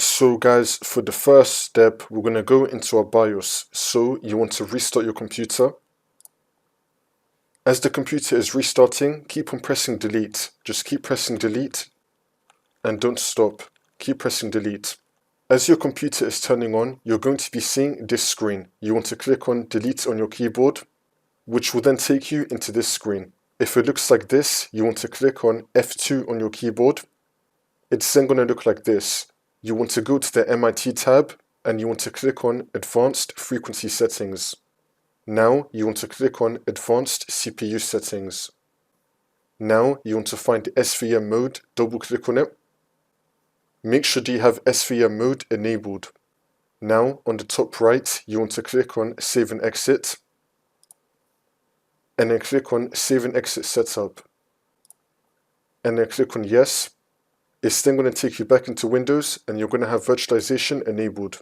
So guys, for the first step, we're going to go into our BIOS. So you want to restart your computer. As the computer is restarting, keep on pressing delete. Just keep pressing delete and don't stop. Keep pressing delete. As your computer is turning on, you're going to be seeing this screen. You want to click on delete on your keyboard, which will then take you into this screen. If it looks like this, you want to click on F2 on your keyboard. It's then going to look like this. You want to go to the MIT tab and you want to click on Advanced Frequency Settings. Now you want to click on Advanced CPU Settings. Now you want to find SVM Mode, double click on it. Make sure that you have SVM Mode enabled. Now on the top right, you want to click on Save and Exit. And then click on Save and Exit Setup. And then click on Yes. It's then going to take you back into Windows and you're going to have virtualization enabled.